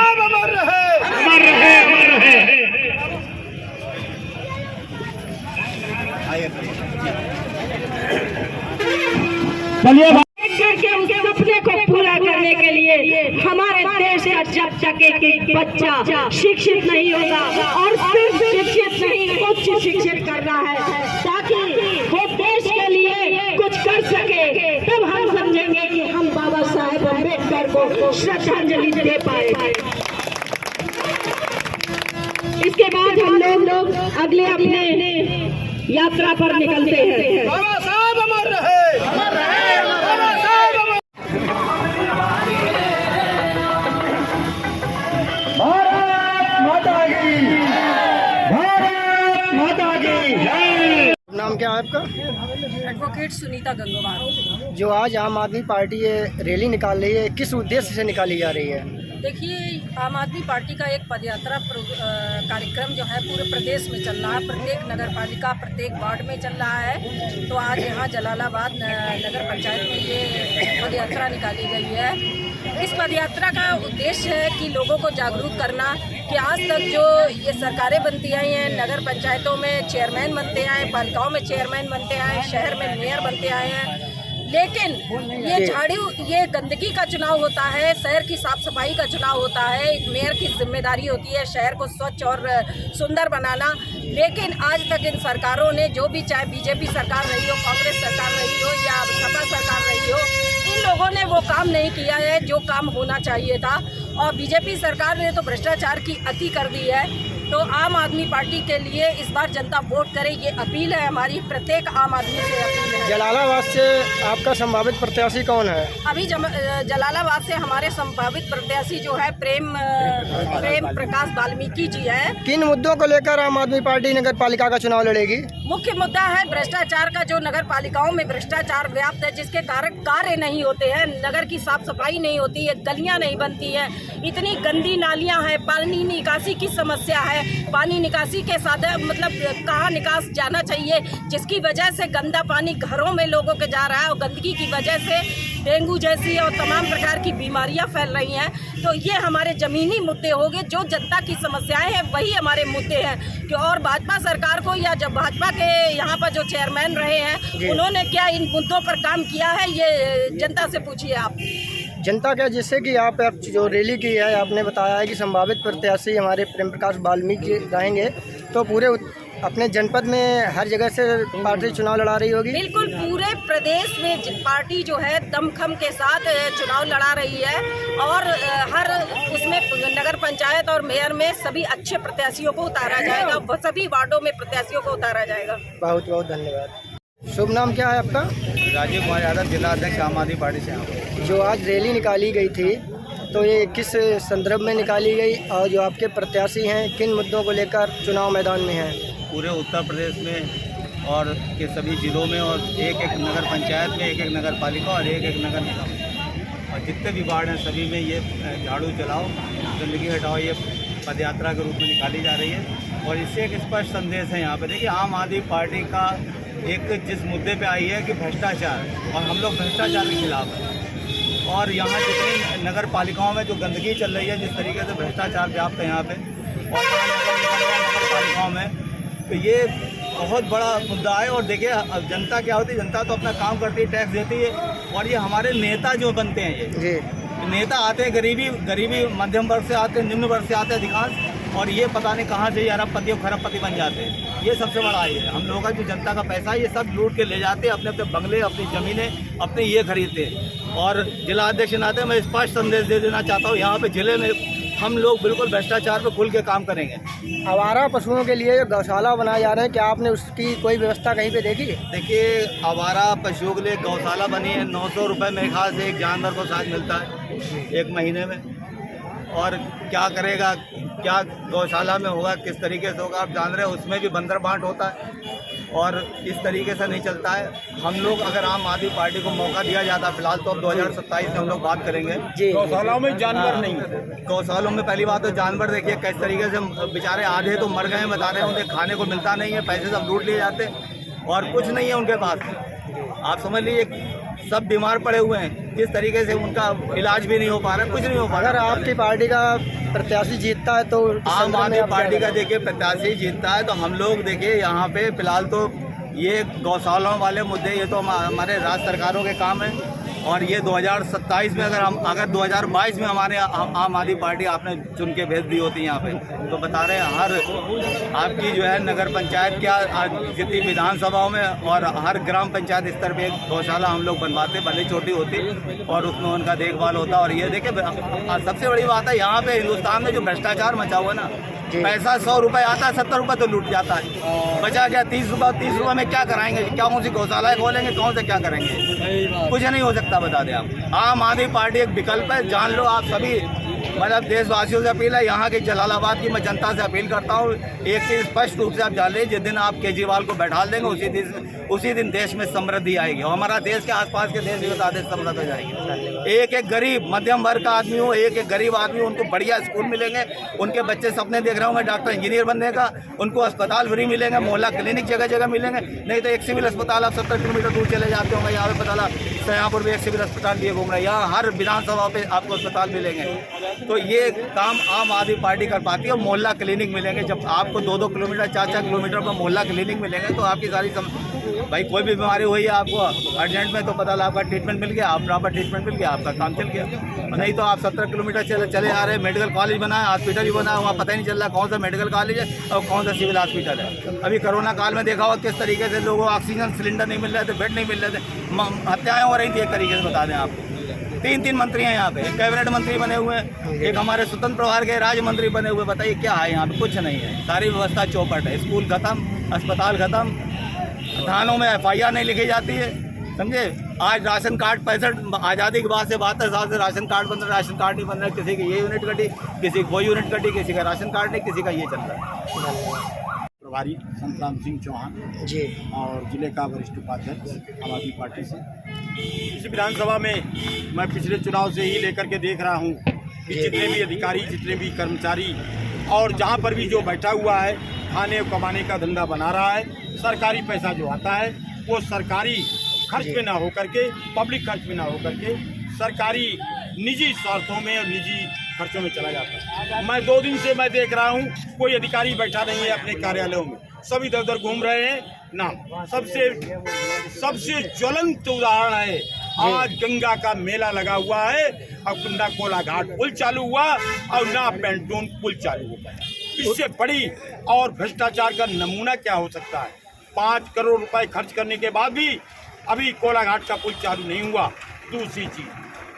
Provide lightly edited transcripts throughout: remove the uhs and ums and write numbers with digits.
साहब अमर रहे, अमर रहे, अमर रहे। चलिए करके उस सपने को पूरा करने के लिए हमारे देश का जब तक एक बच्चा शिक्षित नहीं होगा और सिर्फ शिक्षित नहीं उच्च शिक्षित करना है ताकि वो देश के लिए कुछ कर सके, तब हम समझेंगे कि हम बाबा साहेब अम्बेडकर को श्रद्धांजलि दे पाए। इसके बाद हम लोग अगले अपने यात्रा पर निकलते हैं। बाबा साहब अमर रहे, अमर रहे, बाबा साहब अमर। भारत माता की, भारत माता की जय। नाम क्या है आपका? एडवोकेट सुनीता गंगोबार। जो आज आम आदमी पार्टी ये रैली निकाल रही है, किस उद्देश्य से निकाली जा रही है? देखिए, आम आदमी पार्टी का एक पदयात्रा कार्यक्रम जो है पूरे प्रदेश में चल रहा है, प्रत्येक नगर पालिका प्रत्येक वार्ड में चल रहा है। तो आज यहाँ जलालाबाद नगर पंचायत में ये पदयात्रा निकाली गई है। इस पदयात्रा का उद्देश्य है कि लोगों को जागरूक करना कि आज तक जो ये सरकारें बनती आई हैं, नगर पंचायतों में चेयरमैन बनते आए, पालिकाओं में चेयरमैन बनते आए, शहर में मेयर बनते आए हैं, लेकिन ये झाड़ू, ये गंदगी का चुनाव होता है, शहर की साफ सफाई का चुनाव होता है। एक मेयर की जिम्मेदारी होती है शहर को स्वच्छ और सुंदर बनाना। लेकिन आज तक इन सरकारों ने, जो भी, चाहे बीजेपी सरकार रही हो, कांग्रेस सरकार रही हो या सपा सरकार रही हो, इन लोगों ने वो काम नहीं किया है जो काम होना चाहिए था। और बीजेपी सरकार ने तो भ्रष्टाचार की अति कर दी है। तो आम आदमी पार्टी के लिए इस बार जनता वोट करे, ये अपील है हमारी, प्रत्येक आम आदमी से अपील है। जलालाबाद से आपका संभावित प्रत्याशी कौन है? अभी जलालाबाद से हमारे संभावित प्रत्याशी जो है प्रेम प्रकाश वाल्मीकि जी है। किन मुद्दों को लेकर आम आदमी पार्टी नगर पालिका का चुनाव लड़ेगी? मुख्य मुद्दा है भ्रष्टाचार का। जो नगर पालिकाओं में भ्रष्टाचार व्याप्त है, जिसके कारण कार्य नहीं होते हैं, नगर की साफ सफाई नहीं होती है, गलियां नहीं बनती है, इतनी गंदी नालियां हैं, पानी निकासी की समस्या है, पानी निकासी के साधन मतलब कहाँ निकास जाना चाहिए, जिसकी वजह से गंदा पानी घरों में लोगों के जा रहा है और गंदगी की वजह से डेंगू जैसी और तमाम प्रकार की बीमारियां फैल रही हैं। तो ये हमारे ज़मीनी मुद्दे हो गए, जो जनता की समस्याएं हैं वही हमारे मुद्दे हैं। कि और भाजपा सरकार को या जब भाजपा के यहाँ पर जो चेयरमैन रहे हैं उन्होंने क्या इन मुद्दों पर काम किया है, ये जनता से पूछिए आप। जनता क्या, जिससे कि आप जो रैली की है, आपने बताया है कि संभावित प्रत्याशी हमारे प्रेम प्रकाश वाल्मीकि रहेंगे, तो पूरे अपने जनपद में हर जगह से पार्टी चुनाव लड़ा रही होगी? बिल्कुल, पूरे प्रदेश में पार्टी जो है दमखम के साथ चुनाव लड़ा रही है और हर उसमें नगर पंचायत और मेयर में सभी अच्छे प्रत्याशियों को उतारा जाएगा, सभी वार्डों में प्रत्याशियों को उतारा जाएगा। बहुत बहुत धन्यवाद। शुभ नाम क्या है आपका? राजीव कुमार यादव, जिला अध्यक्ष आम आदमी पार्टी से। जो आज रैली निकाली गई थी, तो ये किस संदर्भ में निकाली गई और जो आपके प्रत्याशी हैं किन मुद्दों को लेकर चुनाव मैदान में हैं? पूरे उत्तर प्रदेश में और के सभी जिलों में और एक एक नगर पंचायत में, एक एक नगर पालिका और एक एक नगर निगम और जितने भी वार्ड हैं सभी में ये झाड़ू चलाओ, गंदगी हटाओ, ये पदयात्रा के रूप में निकाली जा रही है। और इससे एक स्पष्ट संदेश है यहाँ पर। देखिए, आम आदमी पार्टी का एक जिस मुद्दे पे आई है कि भ्रष्टाचार, और हम लोग भ्रष्टाचार के खिलाफ हैं। और यहाँ जितनी नगर पालिकाओं में जो गंदगी चल रही है, जिस तरीके से भ्रष्टाचार व्याप्त है यहाँ पे और नगर पालिकाओं में, तो ये बहुत बड़ा मुद्दा है। और देखिए, जनता क्या होती है, जनता तो अपना काम करती है, टैक्स देती है, और ये हमारे नेता जो बनते हैं, ये नेता आते हैं गरीबी मध्यम वर्ग से आते हैं, निम्न वर्ग से आते हैं अधिकांश, और ये पता नहीं कहाँ से ये अरबपति और खरबपति बन जाते हैं। ये सबसे बड़ा है, हम लोगों का जो जनता का पैसा है ये सब लूट के ले जाते हैं, अपने अपने बंगले, अपनी ज़मीनें, अपने ये खरीदते हैं। और जिला अध्यक्ष नाते मैं स्पष्ट संदेश दे देना चाहता हूँ, यहाँ पे जिले में हम लोग बिल्कुल भ्रष्टाचार पे खुल के काम करेंगे। आवारा पशुओं के लिए गौशाला बनाए जा रहे हैं, क्या आपने उसकी कोई व्यवस्था कहीं पे देखी? देखिए, आवारा पशुओं के लिए गौशाला बनी है, 900 रुपये मेरे ख्याल से एक जानवर को साथ मिलता है एक महीने में। और क्या करेगा, क्या गौशाला में होगा, किस तरीके से होगा, आप जान रहे हैं, उसमें भी बंदर बांट होता है और इस तरीके से नहीं चलता है। हम लोग अगर आम आदमी पार्टी को मौका दिया जाता, फिलहाल तो अब 2027 में हम लोग बात करेंगे। गौशालाओं में जानवर नहीं, गौशालों में पहली बात तो जानवर देखिए किस तरीके से बेचारे आधे तो मर गए बता रहे हैं, उन्हें खाने को मिलता नहीं है, पैसे सब लूट लिए जाते और कुछ नहीं है उनके पास। आप समझ लीजिए, सब बीमार पड़े हुए हैं, किस तरीके से उनका इलाज भी नहीं हो पा रहा है, कुछ नहीं हो पा रहा। अगर आपकी पार्टी का प्रत्याशी जीतता है तो इस आम संदर्भ में आदमी आप क्या पार्टी का कहेंगे? देखिए प्रत्याशी जीतता है तो हम लोग देखिए यहाँ पे फिलहाल तो ये गौशालाओं वाले मुद्दे ये तो हमारे राज्य सरकारों के काम है। और ये 2027 में अगर 2022 में हमारे आम आदमी पार्टी आपने चुन के भेज दी होती यहाँ पे तो बता रहे हैं हर आपकी जो है नगर पंचायत क्या जितनी विधानसभाओं में और हर ग्राम पंचायत स्तर पे एक गौशाला हम लोग बनवाते, भले छोटी होती और उसमें उनका देखभाल होता। और ये देखिए सबसे बड़ी बात है यहाँ पे हिंदुस्तान में जो भ्रष्टाचार मचा हुआ ना, पैसा 100 रुपये आता है 70 रुपये तो लूट जाता है, बचा क्या 30 रुपये में क्या कराएंगे, क्या कौन सी गौशालाएं खोलेंगे, कौन से क्या करेंगे, कुछ नहीं हो सकता। बता दें आप आम आदमी पार्टी एक विकल्प है, जान लो आप सभी। मतलब देशवासियों से अपील है, यहाँ की जलालाबाद की मैं जनता से अपील करता हूँ, एक चीज़ स्पष्ट रूप से आप जान लीजिए, जिस दिन आप केजरीवाल को बैठा देंगे उसी दिन देश में समृद्धि आएगी और हमारा देश के आसपास के देश भी बता दें समृद्ध हो जाएगी। एक एक गरीब मध्यम वर्ग का आदमी हो, एक एक गरीब आदमी, उनको बढ़िया स्कूल मिलेंगे, उनके बच्चे सपने देख रहे होंगे डॉक्टर इंजीनियर बनने का, उनको अस्पताल फ्री मिलेंगे, मोहल्ला क्लिनिक जगह जगह मिलेंगे। नहीं तो एक सिविल अस्पताल आप 70 किलोमीटर दूर चले जाते होंगे, यहाँ पे पता लगा सयापुर में एक सिविल अस्पताल लिए घूम रहे हैं, यहाँ हर विधानसभा पे आपको अस्पताल मिलेंगे। तो ये काम आम आदमी पार्टी कर पाती है। मोहल्ला क्लिनिक मिलेंगे, जब आपको 2-2 किलोमीटर 4-4 किलोमीटर पर मोहल्ला क्लिनिक मिलेंगे तो आपकी सारी भाई कोई भी बीमारी हुई है आपको अर्जेंट में तो पता लगा आपका ट्रीटमेंट मिल गया, आप प्रॉपर ट्रीटमेंट मिल गया, आपका काम चल गया। नहीं तो आप 70 किलोमीटर चले आ रहे हैं, मेडिकल कॉलेज बना है, हॉस्पिटल भी बना है, वहाँ पता ही नहीं चल रहा कौन सा मेडिकल कॉलेज है और कौन सा सिविल हॉस्पिटल है। अभी कोरोना काल में देखा हुआ किस तरीके से लोगों को ऑक्सीजन सिलेंडर नहीं मिल रहे थे, बेड नहीं मिल रहे थे, हत्याएँ हो रही थी। एक तरीके से बता दें आपको 3 मंत्री हैं यहाँ पे, एक कैबिनेट मंत्री बने हुए हैं, एक हमारे स्वतंत्र प्रभार के राज्य मंत्री बने हुए। बताइए क्या है यहाँ पे? कुछ नहीं है, सारी व्यवस्था चौपट है। स्कूल खत्म, अस्पताल खत्म, थानों में FIR नहीं लिखी जाती है, समझे। आज राशन कार्ड 65 आज़ादी के बाद से 72 साल से राशन कार्ड बन रहा है, राशन कार्ड नहीं बन रहा है, किसी की ये यूनिट कटी, किसी की वो यूनिट कटी, किसी का राशन कार्ड नहीं, किसी का ये चल रहा है। प्रभारी संतराम सिंह चौहान जी और जिले का वरिष्ठ उपाध्यक्ष आम आदमी पार्टी से। इस विधानसभा में मैं पिछले चुनाव से ही लेकर के देख रहा हूँ कि जितने भी अधिकारी, जितने भी कर्मचारी और जहाँ पर भी जो बैठा हुआ है, खाने कमाने का धंधा बना रहा है, सरकारी पैसा जो आता है वो सरकारी खर्च पे ना हो करके, पब्लिक खर्च पे ना हो करके सरकारी निजी स्वार्थों में और निजी खर्चों में चला जाता है। मैं 2 दिन से मैं देख रहा हूँ कोई अधिकारी बैठा नहीं है अपने कार्यालयों में, सब इधर उधर घूम रहे हैं ना। सबसे ज्वलंत उदाहरण है, आज गंगा का मेला लगा हुआ है और कुंडा कोला घाट पुल चालू हुआ और ना पेंटून पुल चालू हुआ। इससे बड़ी और भ्रष्टाचार का नमूना क्या हो सकता है? 5 करोड़ रुपए खर्च करने के बाद भी अभी कोलाघाट का पुल चालू नहीं हुआ। दूसरी चीज,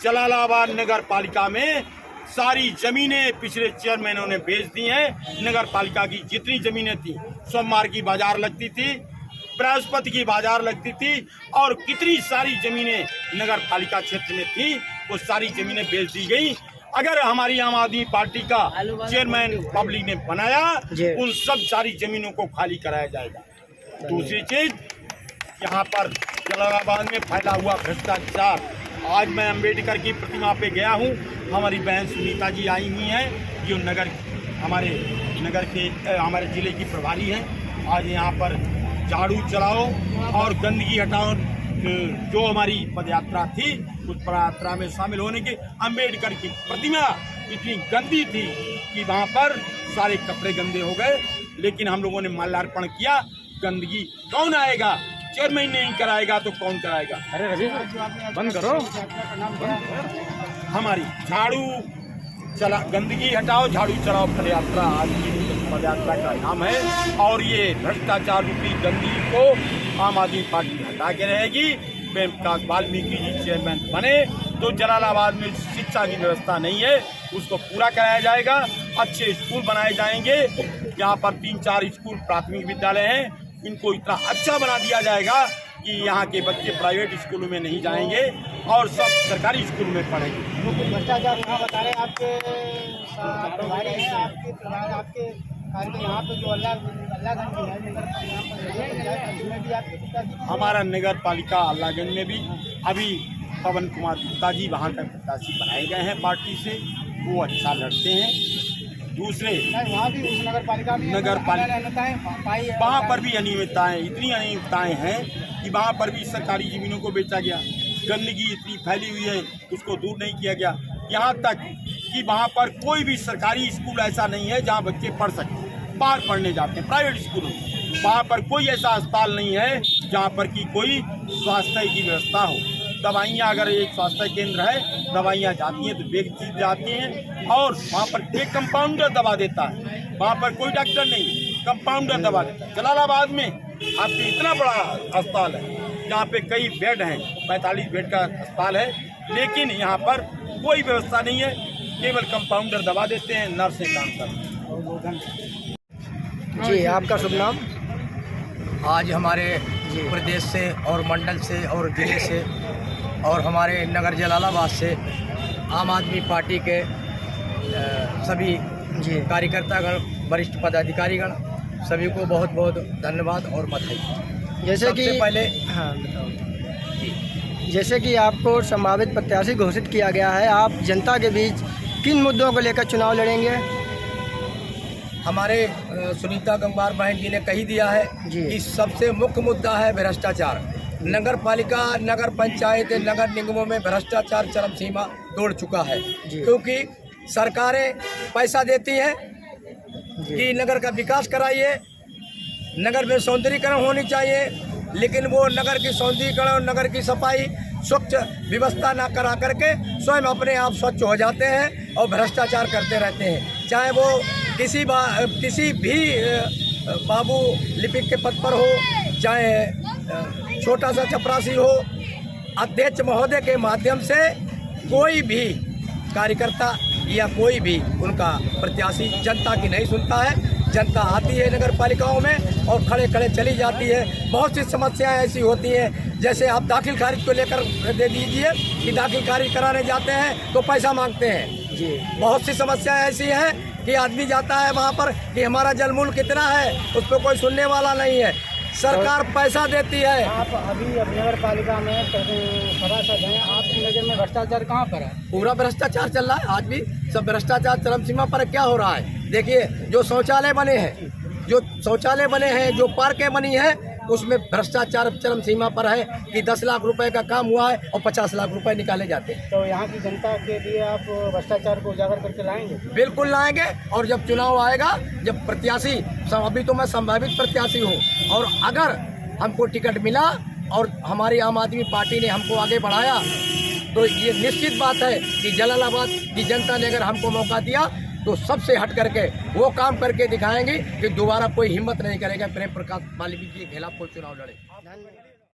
जलालाबाद नगर पालिका में सारी जमीनें पिछले चेयरमैनों ने बेच दी हैं। नगर पालिका की जितनी जमीनें थी, सोमवार की बाजार लगती थी, बृहस्पति की बाजार लगती थी और कितनी सारी जमीनें नगर पालिका क्षेत्र में थी, वो सारी जमीनें बेच दी गई। अगर हमारी आम आदमी पार्टी का चेयरमैन पब्लिक ने बनाया, उन सब सारी जमीनों को खाली कराया जाएगा। दूसरी चीज, यहाँ पर जलालाबाद में फैला हुआ भ्रष्टाचार। आज मैं अंबेडकर की प्रतिमा पे गया हूँ, हमारी बहन सुनीता जी आई हुई हैं जो हमारे नगर के हमारे ज़िले की प्रभारी हैं। आज यहाँ पर झाड़ू चलाओ और गंदगी हटाओ जो हमारी पदयात्रा थी, उस पदयात्रा में शामिल होने के अंबेडकर की प्रतिमा इतनी गंदी थी कि वहाँ पर सारे कपड़े गंदे हो गए, लेकिन हम लोगों ने माल्यार्पण किया। गंदगी कौन आएगा? चेयरमैन नहीं कराएगा तो कौन कराएगा? अरे रजनी बंद करो। हमारी झाड़ू चला गंदगी हटाओ झाड़ू चलाओ पदयात्रा आज की पदयात्रा का नाम है और ये भ्रष्टाचार रूपी गंदगी को आम आदमी पार्टी हटा के रहेगी। प्रेम प्रकाश वाल्मीकि जी चेयरमैन बने तो जलालाबाद में शिक्षा की व्यवस्था नहीं है, उसको पूरा कराया जाएगा। अच्छे स्कूल बनाए जाएंगे, यहाँ पर 3-4 स्कूल प्राथमिक विद्यालय हैं, इनको इतना अच्छा बना दिया जाएगा कि यहाँ के बच्चे प्राइवेट स्कूलों में नहीं जाएंगे और सब सरकारी स्कूल में पढ़ेंगे। भ्रष्टाचार कहाँ बता रहे हैं? आपके प्रभारी हैं, आपके यहाँ पे जो अल्लाहगंज है, हमारा नगर पालिका अल्लाहगंज में भी अभी पवन कुमार गुप्ता जी वहाँ का प्रत्याशी बनाए गए हैं पार्टी से, वो अच्छा लड़ते हैं। दूसरे वहाँ भी उस नगर पालिका वहाँ पर भी अनियमितताएँ, इतनी अनियमितताएँ हैं कि वहाँ पर भी सरकारी ज़मीनों को बेचा गया। गंदगी इतनी फैली हुई है, उसको दूर नहीं किया गया। यहाँ तक कि वहाँ पर कोई भी सरकारी स्कूल ऐसा नहीं है जहाँ बच्चे पढ़ सकें, बाहर पढ़ने जाते हैं प्राइवेट स्कूलों में। वहाँ पर कोई ऐसा अस्पताल नहीं है जहाँ पर कि कोई स्वास्थ्य की व्यवस्था हो। दवाइयाँ, अगर एक स्वास्थ्य केंद्र है, दवाइयाँ जाती हैं तो बेचती जाती हैं, और वहाँ पर एक कंपाउंडर दवा देता है, वहाँ पर कोई डॉक्टर नहीं, कंपाउंडर दवा देता है। जलालाबाद में आपके इतना बड़ा अस्पताल है जहाँ पे कई बेड हैं, 45 बेड का अस्पताल है, लेकिन यहाँ पर कोई व्यवस्था नहीं है, केवल कंपाउंडर दवा देते हैं, नर्सें काम करते हैं। जी, आपका शुभ नाम? आज हमारे प्रदेश से और मंडल से और जिले से और हमारे नगर जलालाबाद से आम आदमी पार्टी के सभी कार्यकर्तागण, वरिष्ठ पदाधिकारीगण, सभी को बहुत बहुत धन्यवाद और बधाई। जैसे कि पहले हाँ, जैसे कि आपको संभावित प्रत्याशी घोषित किया गया है, आप जनता के बीच किन मुद्दों को लेकर चुनाव लड़ेंगे? हमारे सुनीता गंगवार बहन जी ने कही दिया है कि सबसे मुख्य मुद्दा है भ्रष्टाचार। नगर पालिका, नगर पंचायत, नगर निगमों में भ्रष्टाचार चरम सीमा तोड़ चुका है, क्योंकि सरकारें पैसा देती हैं कि नगर का विकास कराइए, नगर में सौंदर्यीकरण होनी चाहिए, लेकिन वो नगर की सौंदर्यीकरण और नगर की सफाई स्वच्छ व्यवस्था ना करा करके स्वयं अपने आप स्वच्छ हो जाते हैं और भ्रष्टाचार करते रहते हैं। चाहे वो किसी भी बाबू लिपिक के पद पर हो, चाहे छोटा सा चपरासी हो, अध्यक्ष महोदय के माध्यम से कोई भी कार्यकर्ता या कोई भी उनका प्रत्याशी जनता की नहीं सुनता है। जनता आती है नगर पालिकाओं में और खड़े खड़े चली जाती है। बहुत सी समस्याएं ऐसी होती हैं, जैसे आप दाखिल खारिज को लेकर दे दीजिए कि दाखिल खारिज कराने जाते हैं तो पैसा मांगते हैं जी। बहुत सी समस्याएं ऐसी हैं कि आदमी जाता है वहाँ पर कि हमारा जलमूल कितना है, उस पर कोई सुनने वाला नहीं है, सरकार पैसा देती है। आप अभी नगर पालिका में सभासद हैं, आपकी नज़र में भ्रष्टाचार कहाँ पर है? पूरा भ्रष्टाचार चल रहा है, आज भी सब भ्रष्टाचार चरम सीमा पर। क्या हो रहा है देखिए, जो शौचालय बने हैं, जो पार्कें बनी हैं, उसमें भ्रष्टाचार चरम सीमा पर है कि 10 लाख रुपए का काम हुआ है और 50 लाख रुपए निकाले जाते हैं। तो यहाँ की जनता के लिए आप भ्रष्टाचार को उजागर करके लाएंगे? बिल्कुल लाएंगे, और जब चुनाव आएगा, जब प्रत्याशी, अभी तो मैं संभावित प्रत्याशी हूँ, और अगर हमको टिकट मिला और हमारी आम आदमी पार्टी ने हमको आगे बढ़ाया, तो ये निश्चित बात है कि जलालाबाद की जनता ने अगर हमको मौका दिया तो सबसे हट करके वो काम करके दिखाएंगे कि दोबारा कोई हिम्मत नहीं करेगा प्रेम प्रकाश वाल्मीकि के खिलाफ कोई चुनाव लड़े।